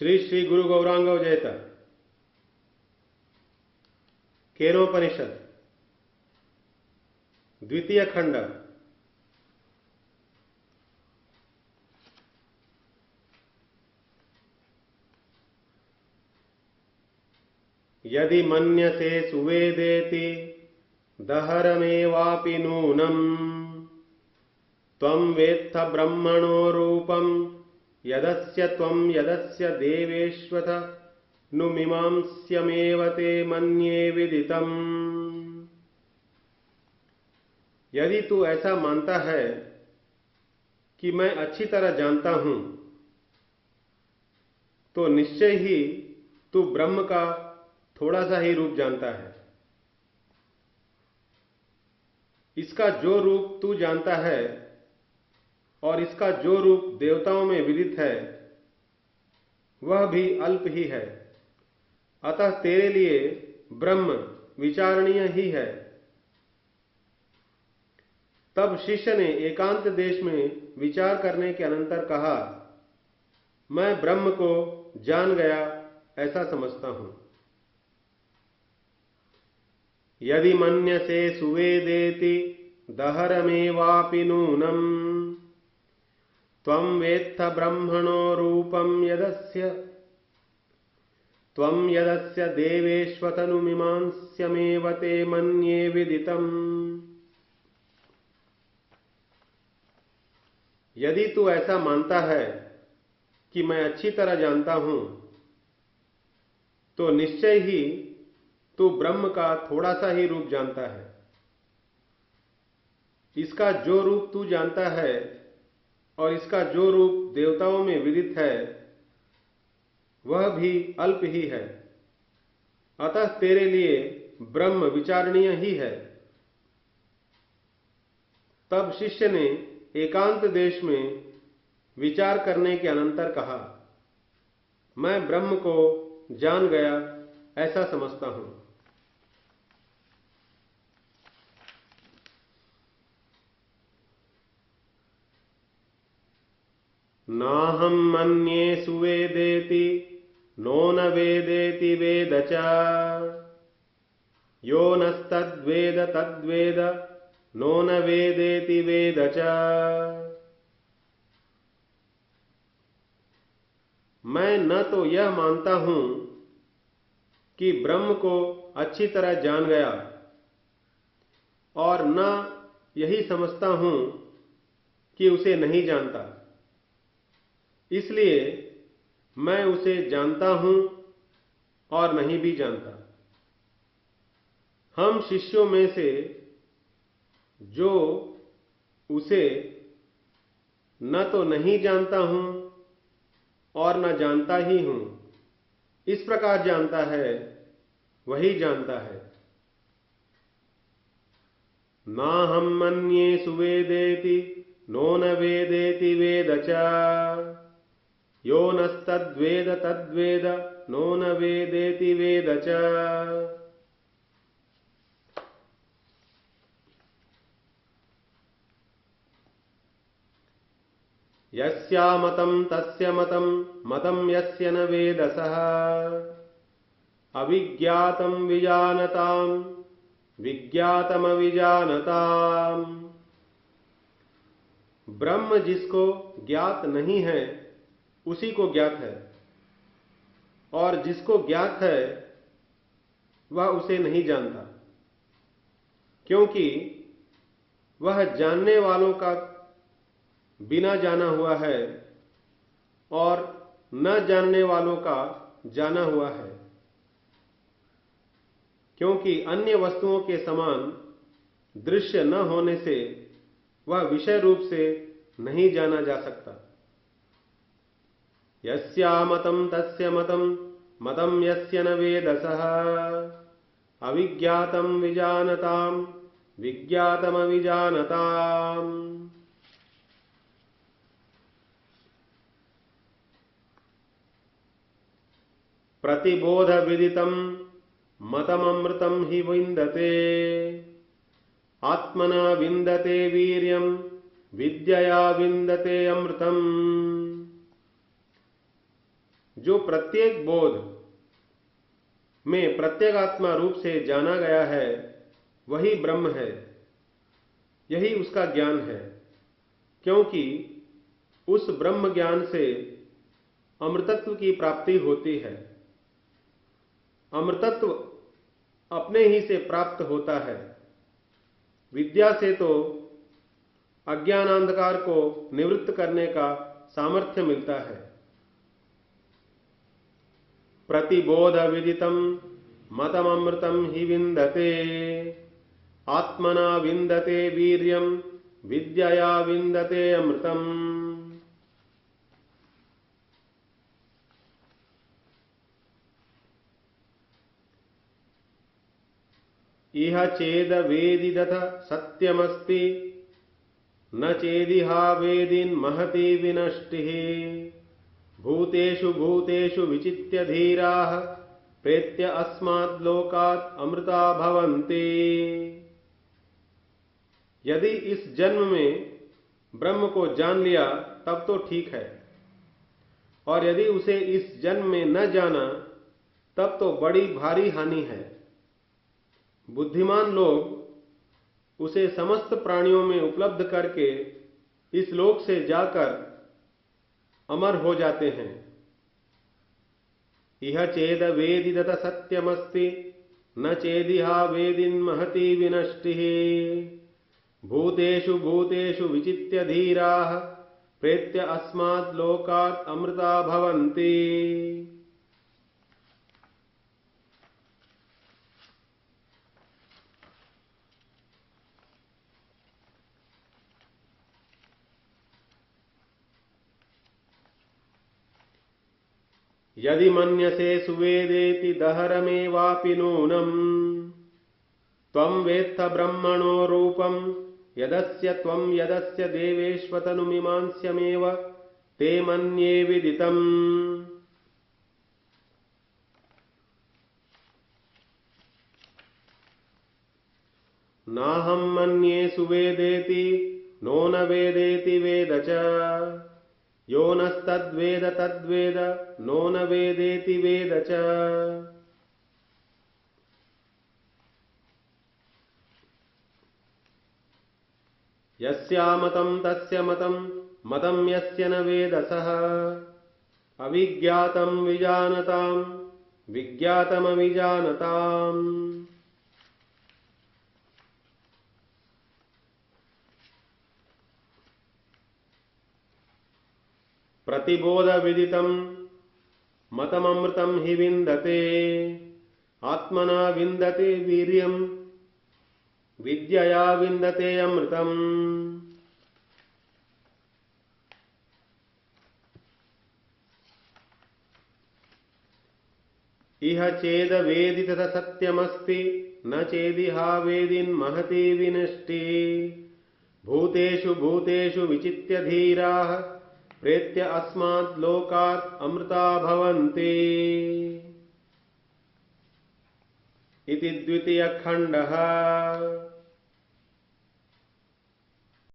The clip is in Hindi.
श्री श्री गुरु गौरांग जयत केनोपनिषद द्वितीय खंड यदि मन्यसे सुवेदेति दहरमेवापि नूनम् त्वं वेत्थ ब्रह्मणो रूपं यदस्य त्वं यदस्य देवेश्वथ नुमीमांस्यमेव ते मन्ये विदितम्। यदि तू ऐसा मानता है कि मैं अच्छी तरह जानता हूं, तो निश्चय ही तू ब्रह्म का थोड़ा सा ही रूप जानता है। इसका जो रूप तू जानता है और इसका जो रूप देवताओं में विदित है वह भी अल्प ही है। अतः तेरे लिए ब्रह्म विचारणीय ही है। तब शिष्य ने एकांत देश में विचार करने के अनंतर कहा, मैं ब्रह्म को जान गया ऐसा समझता हूं। यदि मन्यसे सुवेदेति दहरमेवापि नूनम् त्वं वेत्थ ब्रह्मणो रूपं यदस्य देवेश्वतनुमीमांस्यमेव ते मन्ये विदितम्। यदि तू ऐसा मानता है कि मैं अच्छी तरह जानता हूं, तो निश्चय ही तू ब्रह्म का थोड़ा सा ही रूप जानता है। इसका जो रूप तू जानता है और इसका जो रूप देवताओं में विदित है वह भी अल्प ही है। अतः तेरे लिए ब्रह्म विचारणीय ही है। तब शिष्य ने एकांत देश में विचार करने के अनंतर कहा, मैं ब्रह्म को जान गया ऐसा समझता हूं। नाहं मन्ये सुवेदेति नो न वेदेति वेद च यो नस्तद्वेद तद्वेद नो न वेदेति वेद च। मैं न तो यह मानता हूं कि ब्रह्म को अच्छी तरह जान गया और न यही समझता हूं कि उसे नहीं जानता। इसलिए मैं उसे जानता हूं और नहीं भी जानता। हम शिष्यों में से जो उसे न तो नहीं जानता हूं और न जानता ही हूं, इस प्रकार जानता है वही जानता है। नाहं मन्ये सुवेदेति नो न वेदेति वेद च यो नस्तद्वेद तद्वेद नो न वेदेति वेद च। यस्यामतं तस्य मतं मतं यस्य न वेदसः अविज्ञातं विजानतां विज्ञातमविजानताम्। ब्रह्म जिसको ज्ञात नहीं है उसी को ज्ञात है, और जिसको ज्ञात है वह उसे नहीं जानता, क्योंकि वह जानने वालों का बिना जाना हुआ है और न जानने वालों का जाना हुआ है। क्योंकि अन्य वस्तुओं के समान दृश्य न होने से वह विषय रूप से नहीं जाना जा सकता। यस्यामतं तस्य मतं मतं यस्य न वेदसः अविज्ञातं विजानतां विज्ञातमविजानताम्। प्रतिबोध विदितं मतममृतं हि विन्दते आत्मना विन्दते वीर्यं विद्यया विन्दते अमृतम्। जो प्रत्येक बोध में प्रत्येगात्मा रूप से जाना गया है वही ब्रह्म है, यही उसका ज्ञान है। क्योंकि उस ब्रह्म ज्ञान से अमृतत्व की प्राप्ति होती है। अमृतत्व अपने ही से प्राप्त होता है। विद्या से तो अज्ञानांधकार को निवृत्त करने का सामर्थ्य मिलता है। प्रतिबोध विदितम मतममृतम हि विन्दते, आत्मना विन्दते वीर्यम विद्यया विन्दते अमृतम। इह चेद वेदिदथ सत्यमस्ति, न चेदिहा वेदिन् महति विनष्टिः। भूतेषु भूतेषु विचित्य धीराः, प्रेत्य अस्माद् लोकात् अमृता भवन्ति। यदि इस जन्म में ब्रह्म को जान लिया तब तो ठीक है, और यदि उसे इस जन्म में न जाना तब तो बड़ी भारी हानि है। बुद्धिमान लोग उसे समस्त प्राणियों में उपलब्ध करके इस लोक से जाकर अमर हो जाते हैं। इह चेद वेदिदत सत्यमस्ति, न चेदिहा वेदिन् महति विनष्टिः। भूतेषु भूतेषु विचित्य धीराः, प्रेत्य अस्माद् लोकात् अमृता भवन्ति। यदि मन्यसे सुवेदेति दहरमेवापि नूनम्, त्वं वेत्थ ब्रह्मणो रूपम् यदस्य त्वं यदस्य देवेष्वतनुमीमांस्यमेव ते मन्ये विदितम्। नाहं मन्ये सुवेदेति नो न वेदेति वेद च, यो नस्तद्वेद तद्वेद नो न वेदेति वेद च। यस्यामतं तस्य मतं, मतं यस्य न वेदसः। अविज्ञातं विजानतां, विज्ञातमविजानताम्। प्रतिबोध विदितं मतममृतं हि विन्दते, आत्मना विन्दते वीर्यं विद्यया विन्दते अमृतम्। इह चेद वेदितथ सत्यमस्ति, न चेदिहा वेदिन् महति विनष्टिः। भूतेषु भूतेषु विचित्य धीराः, प्रेत्य अस्माद् लोकात् अमृता भवन्ति। इति द्वितीयः खण्डः।